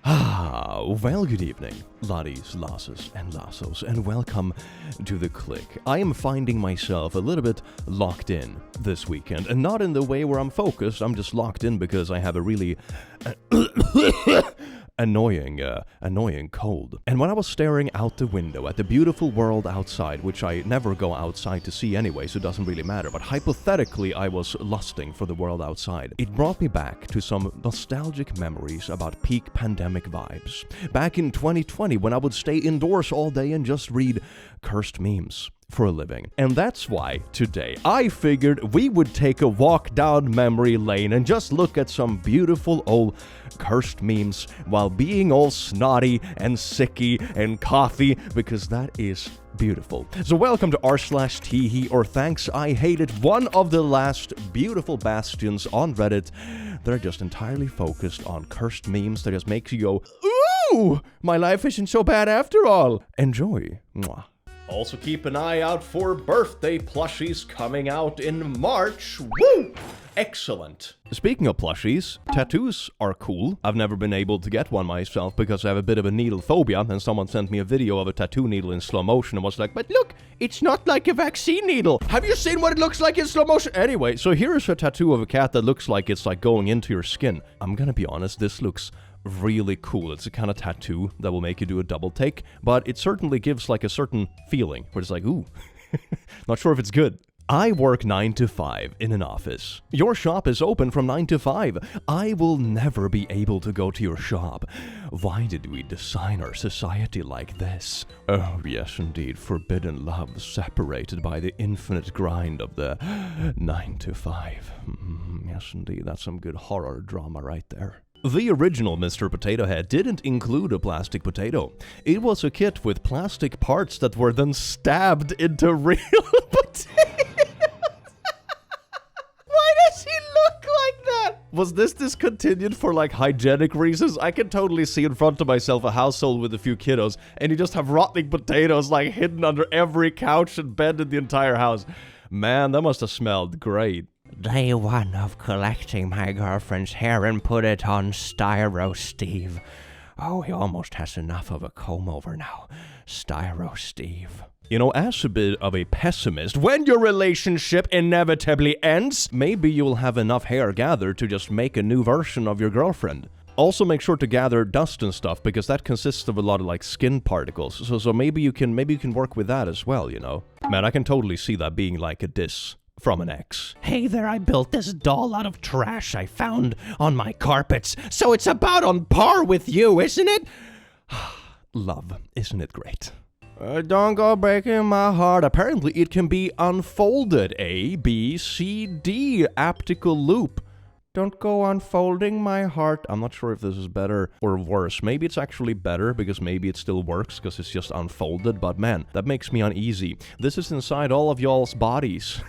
Well, good evening, laddies, lasses, and lassos, and welcome to The Click. I am finding myself a little bit locked in this weekend, and not in the way where I'm focused, I'm just locked in because I have a really annoying cold. And when I was staring out the window at the beautiful world outside, which I never go outside to see anyway, so it doesn't really matter, but hypothetically I was lusting for the world outside, it brought me back to some nostalgic memories about peak pandemic vibes. Back in 2020, when I would stay indoors all day and just read cursed memes for a living. And that's why today I figured we would take a walk down memory lane and just look at some beautiful old cursed memes while being all snotty and sicky and coffee, because that is beautiful. So welcome to r/TiHi, or Thanks I Hate It, one of the last beautiful bastions on Reddit that are just entirely focused on cursed memes that just makes you go, ooh, my life isn't so bad after all. Enjoy. Mwah. Also keep an eye out for birthday plushies coming out in March. Woo! Excellent. Speaking of plushies, tattoos are cool. I've never been able to get one myself because I have a bit of a needle phobia, and someone sent me a video of a tattoo needle in slow motion and was like, but look, it's not like a vaccine needle. Have you seen what it looks like in slow motion? Anyway, so here is a tattoo of a cat that looks like it's like going into your skin. I'm gonna be honest, this looks really cool. It's a kind of tattoo that will make you do a double take, but it certainly gives like a certain feeling where it's like, ooh, not sure if it's good. I work 9 to 5 in an office. Your shop is open from 9 to 5. I will never be able to go to your shop. Why did we design our society like this? Oh, yes, indeed. Forbidden love separated by the infinite grind of the 9 to 5. Yes, indeed. That's some good horror drama right there. The original Mr. Potato Head didn't include a plastic potato. It was a kit with plastic parts that were then stabbed into real potatoes. Why does he look like that? Was this discontinued for like hygienic reasons? I can totally see in front of myself a household with a few kiddos, and you just have rotting potatoes like hidden under every couch and bed in the entire house. Man, that must have smelled great. Day one of collecting my girlfriend's hair and put it on Styro Steve. Oh, he almost has enough of a comb over now. Styro Steve. You know, as a bit of a pessimist, when your relationship inevitably ends, maybe you'll have enough hair gathered to just make a new version of your girlfriend. Also make sure to gather dust and stuff, because that consists of a lot of like skin particles. So maybe you can work with that as well, you know? Man, I can totally see that being like a diss from an ex. Hey there, I built this doll out of trash I found on my carpets, so it's about on par with you, isn't it? Love, isn't it great? Don't go breaking my heart. Apparently it can be unfolded. A, B, C, D, aptical loop. Don't go unfolding my heart. I'm not sure if this is better or worse. Maybe it's actually better because maybe it still works because it's just unfolded. But man, that makes me uneasy. This is inside all of y'all's bodies.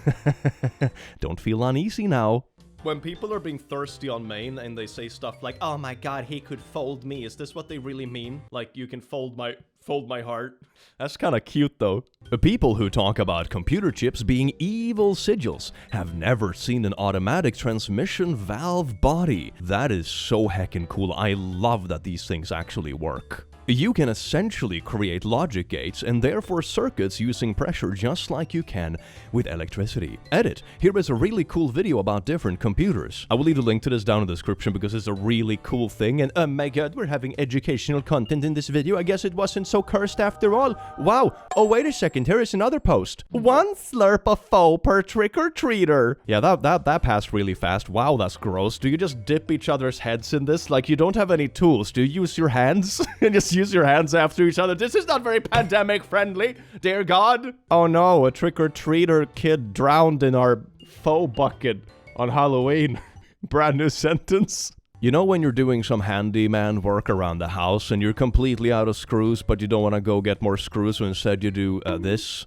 Don't feel uneasy now. When people are being thirsty on main and they say stuff like, oh my god, he could fold me. Is this what they really mean? Like, you can fold my heart? That's kind of cute though. The people who talk about computer chips being evil sigils have never seen an automatic transmission valve body. That is so heckin' cool. I love that these things actually work. You can essentially create logic gates and therefore circuits using pressure just like you can with electricity. Edit. Here is a really cool video about different computers. I will leave a link to this down in the description because it's a really cool thing, and oh my god, we're having educational content in this video. I guess it wasn't so cursed after all. Wow. Oh, wait a second. Here is another post. 1 slurp of faux per trick-or-treater. Yeah, that passed really fast. Wow, that's gross. Do you just dip each other's heads in this? Like, you don't have any tools. Do you use your hands? And just use your hands after each other. This is not very pandemic friendly, dear God. Oh no, a trick-or-treater kid drowned in our faux bucket on Halloween. Brand new sentence. You know when you're doing some handyman work around the house and you're completely out of screws, but you don't want to go get more screws, so instead you do this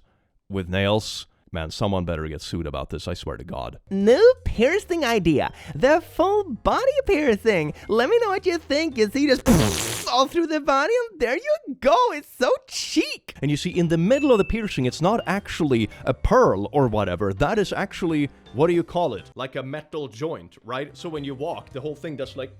with nails? Man, someone better get sued about this, I swear to God. New piercing idea. The full body piercing. Let me know what you think. You see just all through the body, and there you go. It's so chic. And you see, in the middle of the piercing, it's not actually a pearl or whatever. That is actually, what do you call it? Like a metal joint, right? So when you walk, the whole thing does like...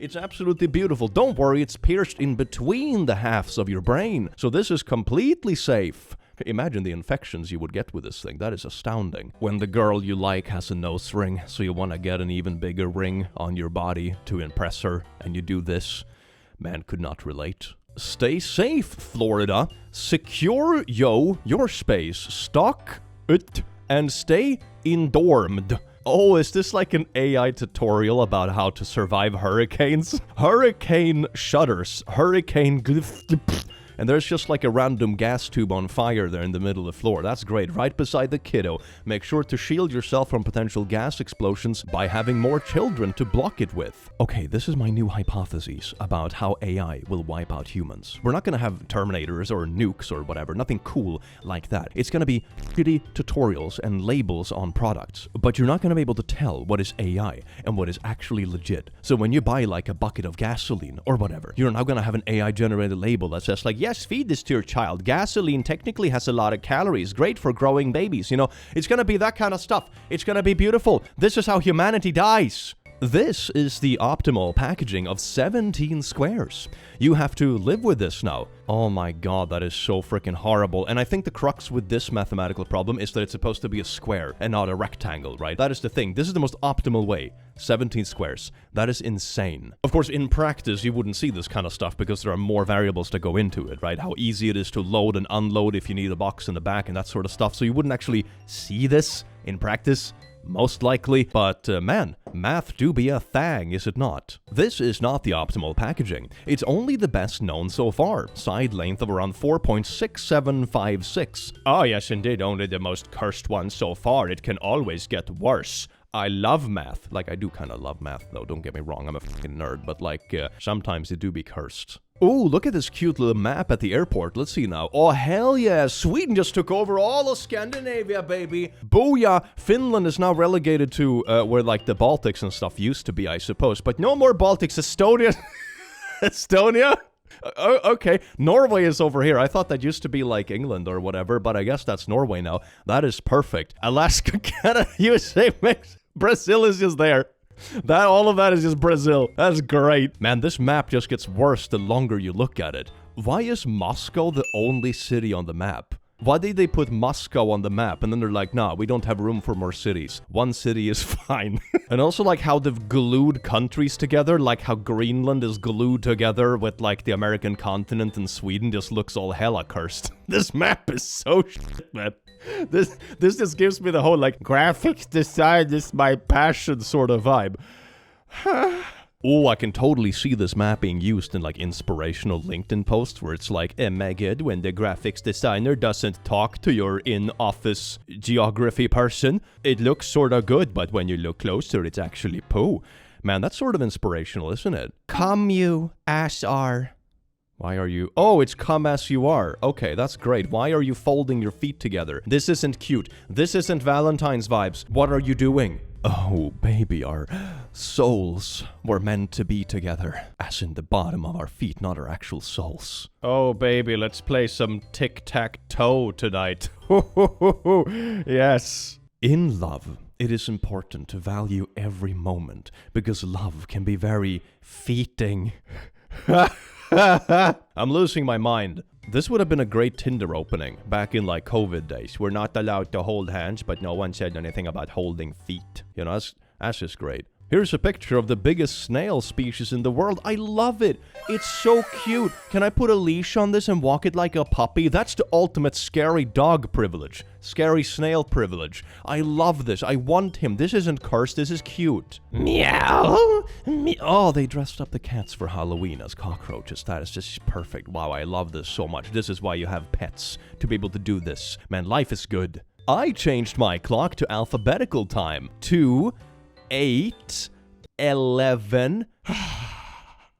It's absolutely beautiful. Don't worry, it's pierced in between the halves of your brain. So this is completely safe. Imagine the infections you would get with this thing. That is astounding. When the girl you like has a nose ring, so you want to get an even bigger ring on your body to impress her, and you do this. Man could not relate. Stay safe, Florida. Secure your space. Stock it and stay indormed. Oh, is this like an AI tutorial about how to survive hurricanes? Hurricane shutters. Hurricane and there's just like a random gas tube on fire there in the middle of the floor. That's great. Right beside the kiddo. Make sure to shield yourself from potential gas explosions by having more children to block it with. Okay, this is my new hypothesis about how AI will wipe out humans. We're not gonna have Terminators or nukes or whatever. Nothing cool like that. It's gonna be shitty tutorials and labels on products. But you're not gonna be able to tell what is AI and what is actually legit. So when you buy like a bucket of gasoline or whatever, you're now gonna have an AI-generated label that says like, yes, feed this to your child. Gasoline technically has a lot of calories. Great for growing babies. You know, it's gonna be that kind of stuff. It's gonna be beautiful. This is how humanity dies. This is the optimal packaging of 17 squares. You have to live with this now. Oh my god, that is so freaking horrible. And I think the crux with this mathematical problem is that it's supposed to be a square and not a rectangle, right? That is the thing. This is the most optimal way. 17 squares. That is insane. Of course, in practice, you wouldn't see this kind of stuff because there are more variables that go into it, right? How easy it is to load and unload if you need a box in the back and that sort of stuff. So you wouldn't actually see this in practice. Most likely, but man, math do be a thing, is it not? This is not the optimal packaging. It's only the best known so far, side length of around 4.6756. Oh yes, indeed, only the most cursed one so far. It can always get worse. I love math. Like, I do kind of love math, though, don't get me wrong, I'm a fucking nerd, but like, sometimes it do be cursed. Ooh, look at this cute little map at the airport. Let's see now. Oh, hell yeah. Sweden just took over all of Scandinavia, baby. Booyah. Finland is now relegated to where, like, the Baltics and stuff used to be, I suppose. But no more Baltics. Estonia. Estonia? Okay. Norway is over here. I thought that used to be, like, England or whatever, but I guess that's Norway now. That is perfect. Alaska, Canada, USA, Mexico. Brazil is just there. All of that is just Brazil. That's great. Man, this map just gets worse the longer you look at it. Why is Moscow the only city on the map? Why did they put Moscow on the map and then they're like, nah, we don't have room for more cities. One city is fine. And also like how they've glued countries together, like how Greenland is glued together with like the American continent and Sweden just looks all hella cursed. This map is so shit, man. This just gives me the whole like graphics design is my passion sort of vibe. Oh, I can totally see this map being used in like inspirational LinkedIn posts where it's like, oh my god, when the graphics designer doesn't talk to your in-office geography person, it looks sort of good, but when you look closer, it's actually poo. Man, that's sort of inspirational, isn't it? Come you, ass-ar. Why are you... Oh, it's come as you are. Okay, that's great. Why are you folding your feet together? This isn't cute. This isn't Valentine's vibes. What are you doing? Oh, baby, our souls were meant to be together. As in the bottom of our feet, not our actual souls. Oh, baby, let's play some tic-tac-toe tonight. Yes. In love, it is important to value every moment, because love can be very feating. I'm losing my mind. This would have been a great Tinder opening back in like COVID days. We're not allowed to hold hands, but no one said anything about holding feet. You know, that's just great. Here's a picture of the biggest snail species in the world. I love it. It's so cute. Can I put a leash on this and walk it like a puppy? That's the ultimate scary dog privilege. Scary snail privilege. I love this. I want him. This isn't cursed. This is cute. Meow. Oh, they dressed up the cats for Halloween as cockroaches. That is just perfect. Wow, I love this so much. This is why you have pets, to be able to do this. Man, life is good. I changed my clock to alphabetical time. 2, 8, 11.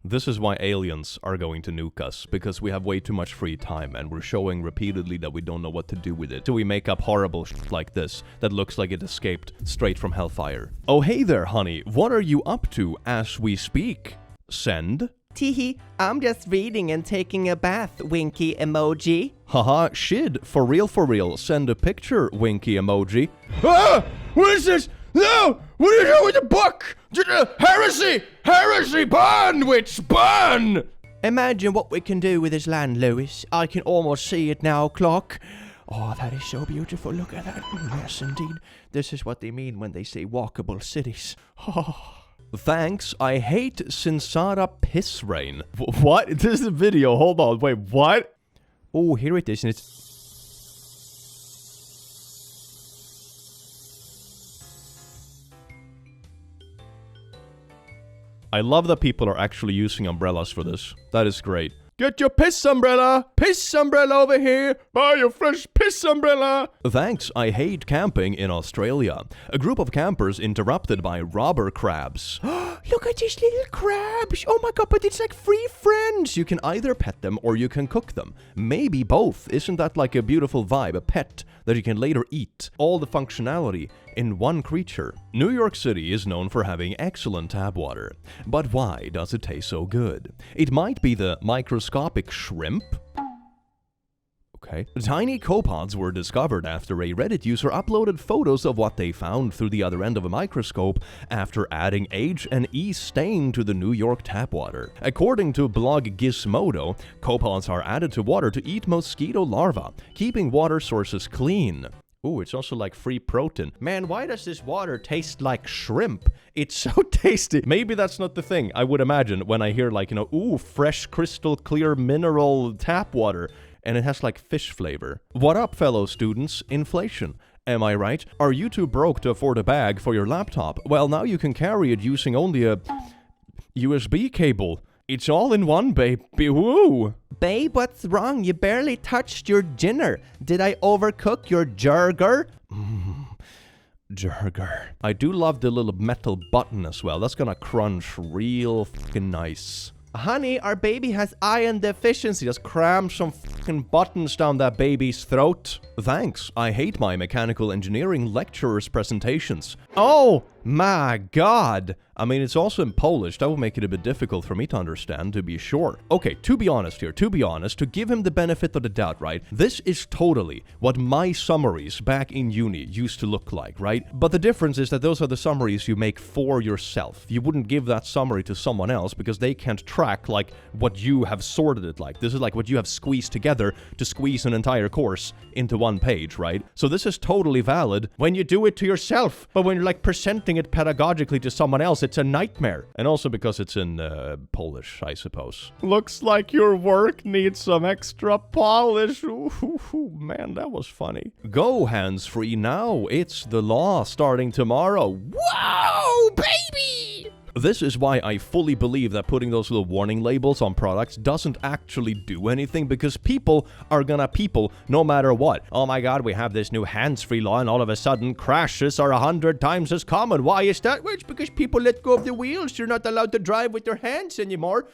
This is why aliens are going to nuke us, because we have way too much free time and we're showing repeatedly that we don't know what to do with it. So we make up horrible shit like this that looks like it escaped straight from hellfire. Oh, hey there, honey. What are you up to as we speak? Send. TiHi, I'm just reading and taking a bath, winky emoji. Haha, shid. For real. Send a picture, winky emoji. Ah! What is this? No! What are you doing with the book? Heresy! Heresy, burn, witch, burn! Imagine what we can do with this land, Lewis. I can almost see it now, clock. Oh, that is so beautiful. Look at that. Yes, indeed. This is what they mean when they say walkable cities. Oh. Thanks, I hate Sinsara Piss Rain. What? This is a video. Hold on. Wait, what? Oh, here it is, and it's... I love that people are actually using umbrellas for this. That is great. Get your piss umbrella! Piss umbrella over here! Buy your fresh piss umbrella! Thanks, I hate camping in Australia. A group of campers interrupted by robber crabs. Look at these little crabs! Oh my god, but it's like free friends! You can either pet them or you can cook them. Maybe both. Isn't that like a beautiful vibe? A pet that you can later eat. All the functionality in one creature. New York City is known for having excellent tap water. But why does it taste so good? It might be the microscopic shrimp. Okay. Tiny copepods were discovered after a Reddit user uploaded photos of what they found through the other end of a microscope after adding H and E stain to the New York tap water. According to blog Gizmodo, copepods are added to water to eat mosquito larvae, keeping water sources clean. Ooh, it's also like free protein. Man, why does this water taste like shrimp? It's so tasty. Maybe that's not the thing, I would imagine, when I hear like, ooh, fresh, crystal clear mineral tap water. And it has like fish flavor. What up, fellow students? Inflation. Am I right? Are you too broke to afford a bag for your laptop? Well, now you can carry it using only a USB cable. It's all in one, babe. Woo! Babe, what's wrong? You barely touched your dinner. Did I overcook your burger? Burger. I do love the little metal button as well. That's gonna crunch real fucking nice. Honey, our baby has iron deficiency. Just cram some fucking buttons down that baby's throat. Thanks. I hate my mechanical engineering lecturer's presentations. Oh my god. I mean, it's also in Polish. That would make it a bit difficult for me to understand, to be sure. Okay, to be honest, to give him the benefit of the doubt, right? This is totally what my summaries back in uni used to look like, right? But the difference is that those are the summaries you make for yourself. You wouldn't give that summary to someone else because they can't track, like, what you have sorted it like. This is like what you have squeezed together to squeeze an entire course into one page, right? So this is totally valid when you do it to yourself. But when you're, like, presenting it pedagogically to someone else, it's a nightmare. And also because it's in Polish, I suppose. Looks like your work needs some extra polish. Ooh, man, that was funny. Go hands-free now. It's the law starting tomorrow. Whoa, baby! This is why I fully believe that putting those little warning labels on products doesn't actually do anything, because people are gonna people no matter what. Oh my god, we have this new hands-free law and all of a sudden crashes are 100 times as common. Why is that? Well, it's because people let go of the wheels. You're not allowed to drive with your hands anymore.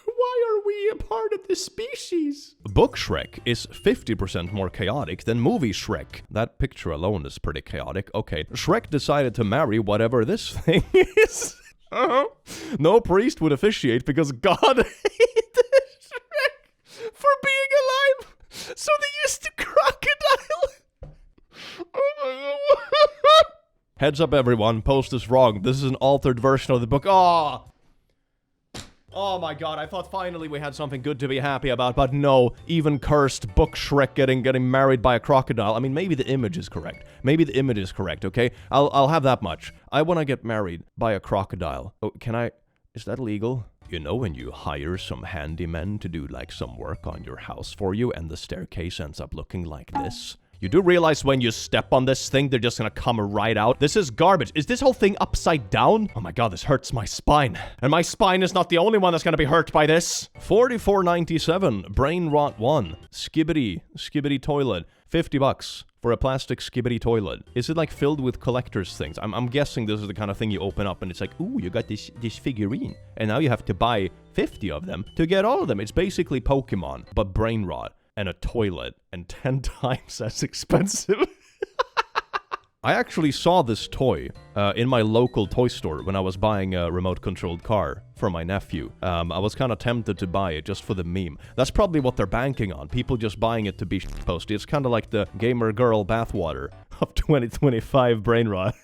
Why are we a part of the species? Book Shrek is 50% more chaotic than movie Shrek. That picture alone is pretty chaotic. Okay, Shrek decided to marry whatever this thing is. No priest would officiate because God hated Shrek for being alive. So they used a crocodile. Oh my god. Heads up, everyone. Post is wrong. This is an altered version of the book. Oh my god, I thought finally we had something good to be happy about, but no, even cursed Book Shrek getting married by a crocodile. I mean, maybe the image is correct. Maybe the image is correct, okay? I'll have that much. I want to get married by a crocodile. Oh, can I? Is that legal? You know when you hire some handymen to do like some work on your house for you and the staircase ends up looking like this? You do realize when you step on this thing, they're just gonna come right out. This is garbage. Is this whole thing upside down? Oh my god, this hurts my spine. And my spine is not the only one that's gonna be hurt by this. $44.97, Brain Rot 1, Skibbity toilet, $50 for a plastic Skibbity toilet. Is it like filled with collector's things? I'm guessing this is the kind of thing you open up and it's like, ooh, you got this figurine. And now you have to buy 50 of them to get all of them. It's basically Pokemon, but brain rot. And a toilet, and 10 times as expensive. I actually saw this toy in my local toy store when I was buying a remote-controlled car for my nephew. I was kind of tempted to buy it just for the meme. That's probably what they're banking on, people just buying it to be posted. It's kind of like the gamer girl bathwater of 2025 brain rot.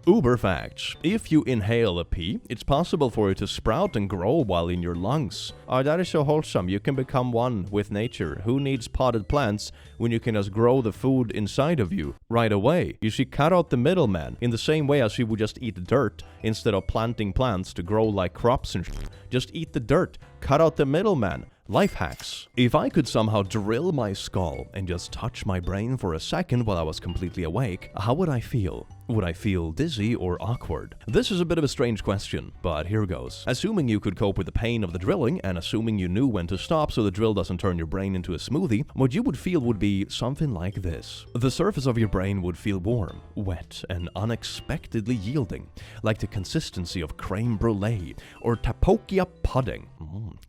Uber facts. If you inhale a pea, it's possible for it to sprout and grow while in your lungs. Oh, that is so wholesome. You can become one with nature. Who needs potted plants when you can just grow the food inside of you right away? You see, cut out the middleman in the same way as you would just eat dirt instead of planting plants to grow like crops and shit. Just eat the dirt. Cut out the middleman. Life hacks. If I could somehow drill my skull and just touch my brain for a second while I was completely awake, how would I feel? Would I feel dizzy or awkward? This is a bit of a strange question, but here goes. Assuming you could cope with the pain of the drilling, and assuming you knew when to stop so the drill doesn't turn your brain into a smoothie, what you would feel would be something like this. The surface of your brain would feel warm, wet, and unexpectedly yielding, like the consistency of creme brulee or tapioca pudding.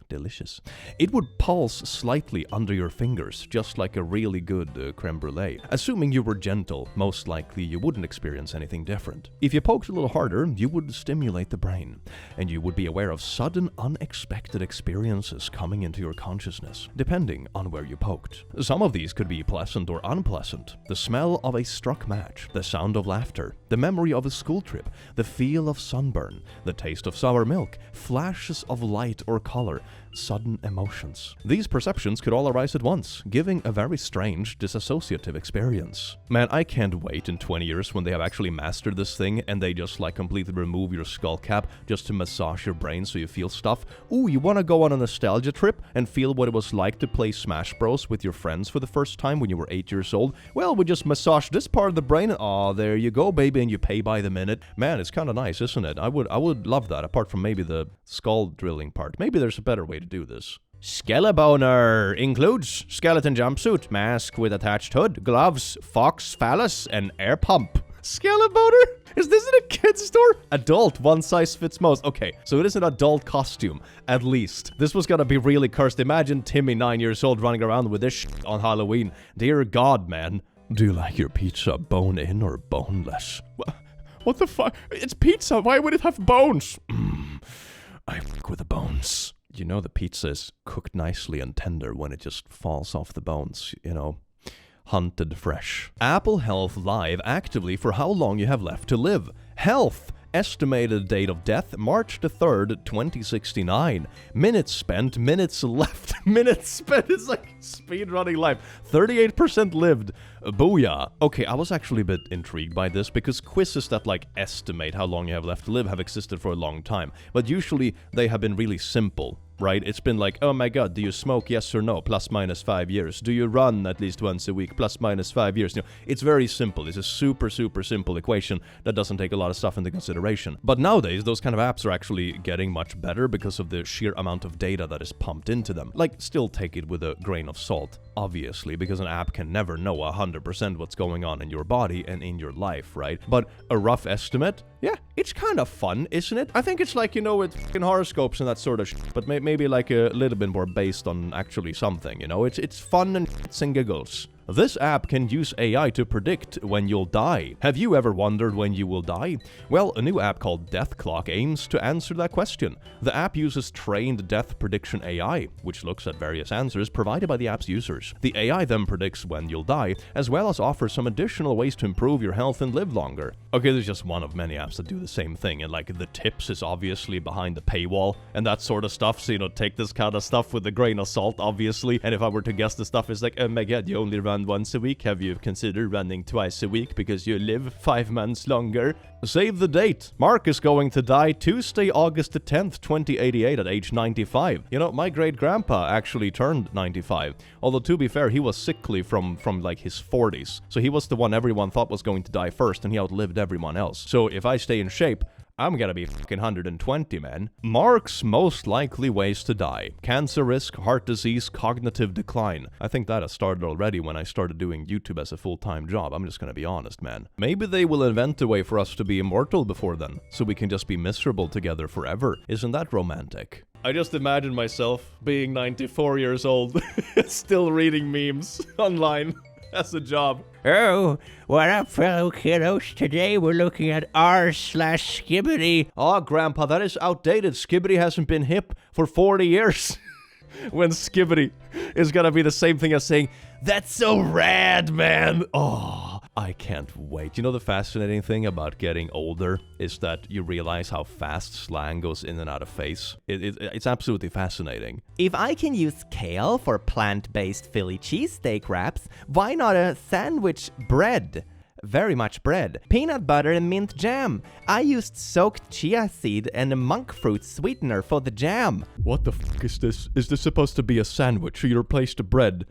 Delicious. It would pulse slightly under your fingers, just like a really good creme brulee. Assuming you were gentle, most likely you wouldn't experience anything different. If you poked a little harder, you would stimulate the brain, and you would be aware of sudden, unexpected experiences coming into your consciousness, depending on where you poked. Some of these could be pleasant or unpleasant. The smell of a struck match, the sound of laughter, the memory of a school trip, the feel of sunburn, the taste of sour milk, flashes of light or color, sudden emotions. These perceptions could all arise at once, giving a very strange dissociative experience. Man, I can't wait in 20 years when they have actually mastered this thing and they just like completely remove your skull cap just to massage your brain so you feel stuff. Ooh, you want to go on a nostalgia trip and feel what it was like to play Smash Bros with your friends for the first time when you were 8 years old? Well, we just massage this part of the brain and there you go, baby, and you pay by the minute. Man, it's kind of nice, isn't it? I would love that, apart from maybe the skull drilling part. Maybe there's a better way to do this. Skelebaner includes skeleton jumpsuit, mask with attached hood, gloves, fox phallus, and air pump. Skelebaner? Is this in a kid's store? Adult, one size fits most. Okay, so it is an adult costume, at least. This was gonna be really cursed. Imagine Timmy, 9 years old, running around with this shit on Halloween. Dear God, man. Do you like your pizza bone-in or boneless? What the fuck? It's pizza, why would it have bones? I fuck with the bones. You know the pizza is cooked nicely and tender when it just falls off the bones, you know. Hunted fresh. Apple Health Live actively for how long you have left to live. Health. Estimated date of death, March the 3rd, 2069. Minutes spent, minutes left. Minutes spent is like speedrunning life. 38% lived. Booyah. Okay, I was actually a bit intrigued by this because quizzes that like estimate how long you have left to live have existed for a long time. But usually they have been really simple. Right? It's been like, oh my god, do you smoke, yes or no, plus minus 5 years? Do you run at least once a week, plus minus 5 years? You know, it's very simple. It's a super simple equation that doesn't take a lot of stuff into consideration. But nowadays, those kind of apps are actually getting much better because of the sheer amount of data that is pumped into them. Like, still take it with a grain of salt, obviously, because an app can never know 100% what's going on in your body and in your life, right? But a rough estimate, yeah, it's kind of fun, isn't it? I think it's like, you know, with fucking horoscopes and that sort of shit, but maybe like a little bit more based on actually something, you know? It's fun and shits and giggles. This app can use AI to predict when you'll die. Have you ever wondered when you will die? Well, a new app called Death Clock aims to answer that question. The app uses trained death prediction AI, which looks at various answers provided by the app's users. The AI then predicts when you'll die, as well as offers some additional ways to improve your health and live longer. Okay, there's just one of many apps that do the same thing, and like the tips is obviously behind the paywall and that sort of stuff, so you know, take this kind of stuff with a grain of salt, obviously. And if I were to guess, the stuff is like, oh my god, you only run once a week. Have you considered running twice a week because you live 5 months longer? Save the date. Mark is going to die Tuesday, August the 10th, 2088 at age 95. You know, my great-grandpa actually turned 95. Although, to be fair, he was sickly from like his 40s. So he was the one everyone thought was going to die first, and he outlived everyone else. So if I stay in shape, I'm gonna be fucking 120, man. Mark's most likely ways to die. Cancer risk, heart disease, cognitive decline. I think that has started already when I started doing YouTube as a full-time job. I'm just gonna be honest, man. Maybe they will invent a way for us to be immortal before then, so we can just be miserable together forever. Isn't that romantic? I just imagine myself being 94 years old, still reading memes online as a job. Oh, what up, fellow kiddos? Today we're looking at r/Skibidi. Oh, Grandpa, that is outdated. Skibidi hasn't been hip for 40 years. When Skibidi is gonna be the same thing as saying, that's so rad, man. Oh, I can't wait. You know, the fascinating thing about getting older is that you realize how fast slang goes in and out of face. It's absolutely fascinating. If I can use kale for plant-based Philly cheesesteak wraps, why not a sandwich bread? Very much bread. Peanut butter and mint jam. I used soaked chia seed and a monk fruit sweetener for the jam. What the fuck is this? Is this supposed to be a sandwich? You replaced the bread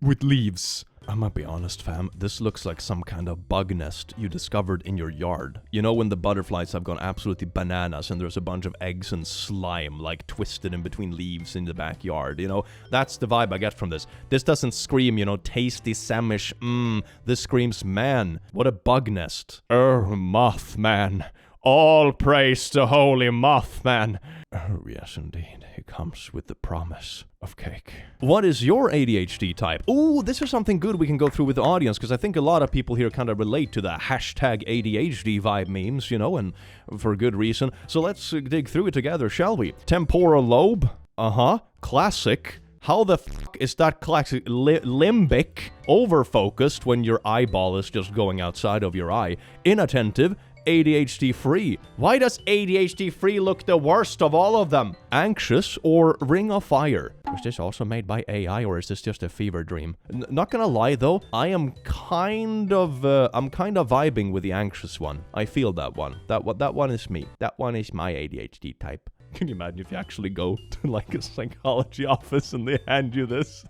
with leaves. I'm gonna be honest, fam. This looks like some kind of bug nest you discovered in your yard. You know when the butterflies have gone absolutely bananas and there's a bunch of eggs and slime like twisted in between leaves in the backyard, you know? That's the vibe I get from this. This doesn't scream, you know, tasty Samish, this screams, man, what a bug nest. Mothman. All praise to holy Mothman. Oh, yes, indeed. He comes with the promise of cake. What is your ADHD type? Ooh, this is something good we can go through with the audience, because I think a lot of people here kind of relate to the hashtag ADHD vibe memes, you know, and for good reason. So let's dig through it together, shall we? Temporal lobe? Classic. How the fuck is that classic? Limbic. Overfocused when your eyeball is just going outside of your eye. Inattentive. ADHD free. Why does ADHD free look the worst of all of them? Anxious or Ring of Fire? Was this also made by AI or is this just a fever dream? Not gonna lie though, I am kind of vibing with the anxious one. I feel that one. That one is me. That one is my ADHD type. Can you imagine if you actually go to like a psychology office and they hand you this?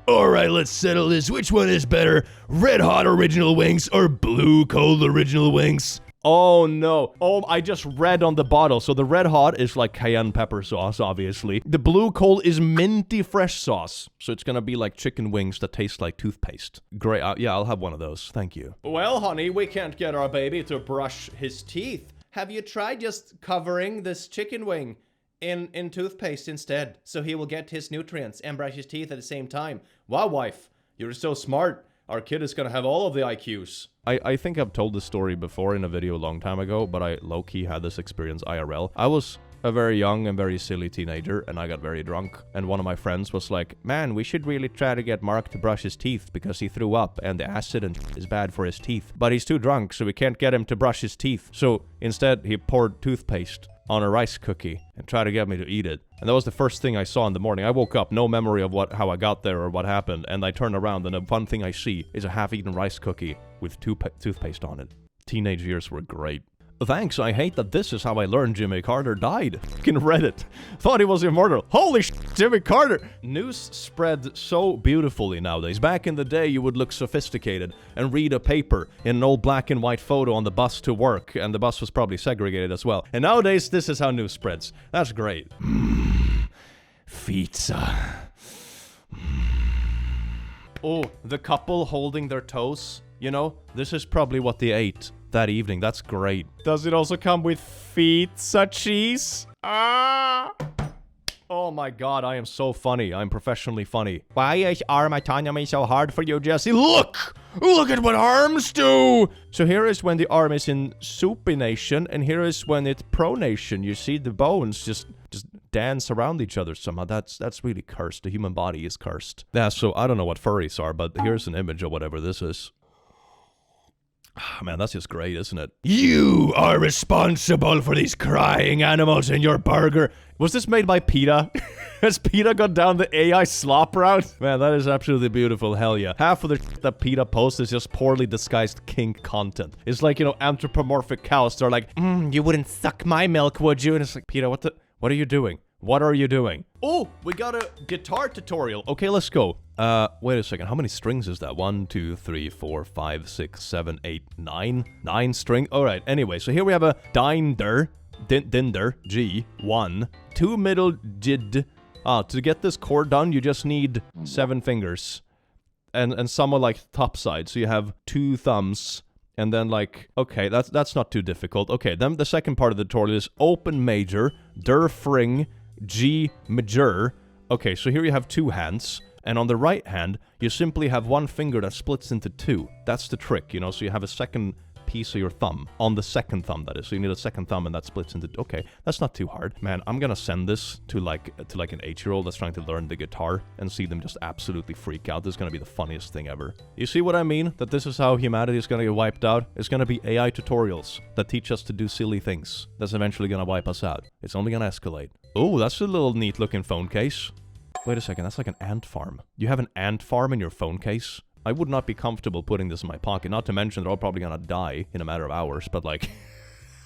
Alright, let's settle this. Which one is better? Red Hot Original Wings or Blue Cold Original Wings? Oh no. Oh, I just read on the bottle. So the Red Hot is like cayenne pepper sauce, obviously. The Blue Cold is minty fresh sauce. So it's gonna be like chicken wings that taste like toothpaste. Great. Yeah, I'll have one of those. Thank you. Well, honey, we can't get our baby to brush his teeth. Have you tried just covering this chicken wing in toothpaste instead, so he will get his nutrients and brush his teeth at the same time? Wow, wife, you're so smart. Our kid is gonna have all of the IQs. I think I've told this story before in a video a long time ago, but I low-key had this experience IRL. I was a very young and very silly teenager, and I got very drunk. And one of my friends was like, man, we should really try to get Mark to brush his teeth because he threw up and the acid and is bad for his teeth. But he's too drunk, so we can't get him to brush his teeth. So instead, he poured toothpaste on a rice cookie and tried to get me to eat it. And that was the first thing I saw in the morning. I woke up, no memory of how I got there or what happened, and I turn around and the one thing I see is a half-eaten rice cookie with toothpaste on it. Teenage years were great. Thanks, I hate that this is how I learned Jimmy Carter died. Fucking Reddit. Thought he was immortal. Holy shit, Jimmy Carter! News spread so beautifully nowadays. Back in the day, you would look sophisticated and read a paper in an old black and white photo on the bus to work, and the bus was probably segregated as well. And nowadays, this is how news spreads. That's great. Pizza. Oh, the couple holding their toes. You know, this is probably what they ate that evening. That's great. Does it also come with pizza cheese? Ah! Oh my god, I am so funny. I'm professionally funny. Why is arm autonomy so hard for you, Jesse? Look! Look at what arms do! So here is when the arm is in supination, and here is when it's pronation. You see the bones just dance around each other somehow. That's really cursed. The human body is cursed. Yeah, so I don't know what furries are, but here's an image of whatever this is. Man, that's just great, isn't it? You are responsible for these crying animals in your burger. Was this made by PETA? Has PETA gone down the AI slop route? Man, that is absolutely beautiful. Hell yeah. Half of the shit that PETA posts is just poorly disguised kink content. It's like, you know, anthropomorphic cows. They're like, You wouldn't suck my milk, would you? and it's like, PETA, what are you doing? What are you doing? Oh, we got a guitar tutorial. Okay, let's go. Wait a second. How many strings is that? 1, 2, 3, 4, 5, 6, 7, 8, 9? 9 string. All right. Anyway, so here we have a dinder, G, 1, 2 middle, jid. To get this chord done, you just need 7 fingers. And somewhat like top side. So you have 2 thumbs. And then like, okay, that's not too difficult. Okay, then the second part of the tutorial is open major, der fring, G major. Okay, so here you have 2 hands. And on the right hand, you simply have 1 finger that splits into 2. That's the trick, you know, so you have a second piece of your thumb. On the second thumb, that is. So you need a second thumb and that splits into... Okay, that's not too hard. Man, I'm gonna send this to like an 8-year-old that's trying to learn the guitar and see them just absolutely freak out. This is gonna be the funniest thing ever. You see what I mean? That this is how humanity is gonna get wiped out? It's gonna be AI tutorials that teach us to do silly things. That's eventually gonna wipe us out. It's only gonna escalate. Oh, that's a little neat looking phone case. Wait a second, that's like an ant farm. You have an ant farm in your phone case? I would not be comfortable putting this in my pocket, not to mention they're all probably gonna die in a matter of hours, but like...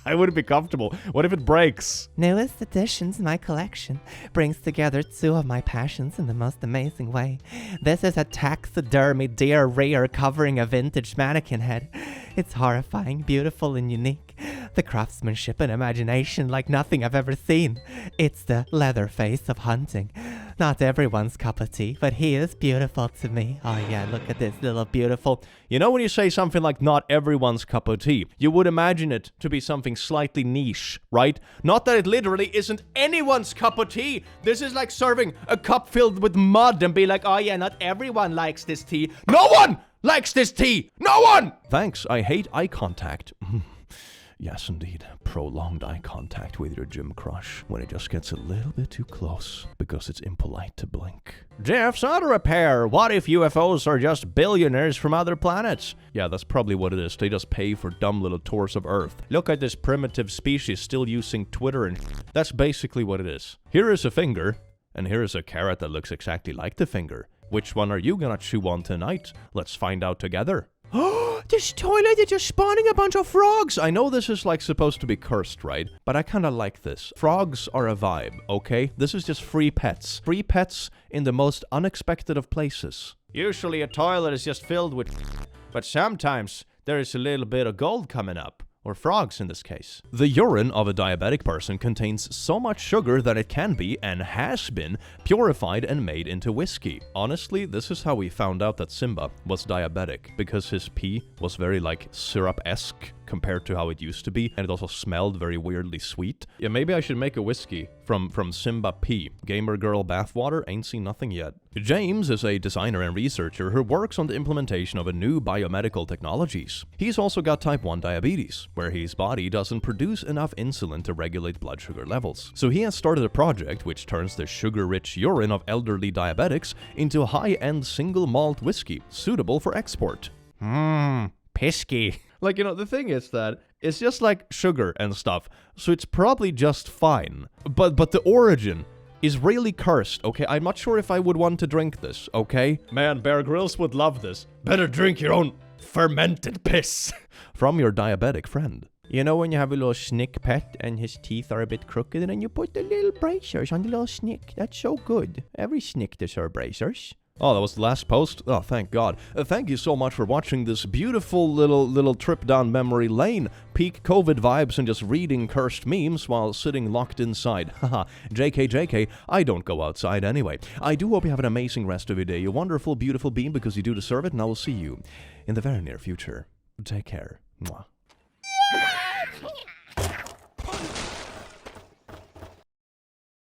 I wouldn't be comfortable. What if it breaks? Newest addition to my collection brings together two of my passions in the most amazing way. This is a taxidermy deer rear covering a vintage mannequin head. It's horrifying, beautiful, and unique. The craftsmanship and imagination like nothing I've ever seen. It's the Leatherface of hunting. Not everyone's cup of tea, but he is beautiful to me. Oh yeah, look at this little beautiful... You know when you say something like not everyone's cup of tea, you would imagine it to be something slightly niche, right? Not that it literally isn't anyone's cup of tea. This is like serving a cup filled with mud and be like, oh yeah, not everyone likes this tea. No one likes this tea! No one! Thanks, I hate eye contact. Yes, indeed. Prolonged eye contact with your gym crush when it just gets a little bit too close because it's impolite to blink. Jeff's auto repair. What if UFOs are just billionaires from other planets? Yeah, that's probably what it is. They just pay for dumb little tours of Earth. Look at this primitive species still using Twitter and that's basically what it is. Here is a finger, and here is a carrot that looks exactly like the finger. Which one are you gonna chew on tonight? Let's find out together. This toilet is just spawning a bunch of frogs! I know this is like supposed to be cursed, right? But I kinda like this. Frogs are a vibe, okay? This is just free pets. Free pets in the most unexpected of places. Usually a toilet is just filled with but sometimes there is a little bit of gold coming up. Or frogs in this case. The urine of a diabetic person contains so much sugar that it can be, and has been, purified and made into whiskey. Honestly, this is how we found out that Simba was diabetic, because his pee was very like syrup-esque compared to how it used to be, and it also smelled very weirdly sweet. Yeah, maybe I should make a whiskey from Simba pee. Gamer girl bathwater, ain't seen nothing yet. James is a designer and researcher who works on the implementation of a new biomedical technologies. He's also got type 1 diabetes, where his body doesn't produce enough insulin to regulate blood sugar levels. So he has started a project which turns the sugar-rich urine of elderly diabetics into a high-end single malt whiskey, suitable for export. Pisky. Like, you know, the thing is that it's just like sugar and stuff, so it's probably just fine. But the origin is really cursed, okay? I'm not sure if I would want to drink this, okay? Man, Bear Grylls would love this. Better drink your own fermented piss. From your diabetic friend. You know when you have a little snick pet and his teeth are a bit crooked and then you put the little bracers on the little snick? That's so good. Every snick deserves bracers. Oh, that was the last post? Oh, thank God. Thank you so much for watching this beautiful little trip down memory lane. Peak COVID vibes and just reading cursed memes while sitting locked inside. Haha, JK, I don't go outside anyway. I do hope you have an amazing rest of your day. A wonderful, beautiful being because you do deserve it, and I will see you in the very near future. Take care. Mwah.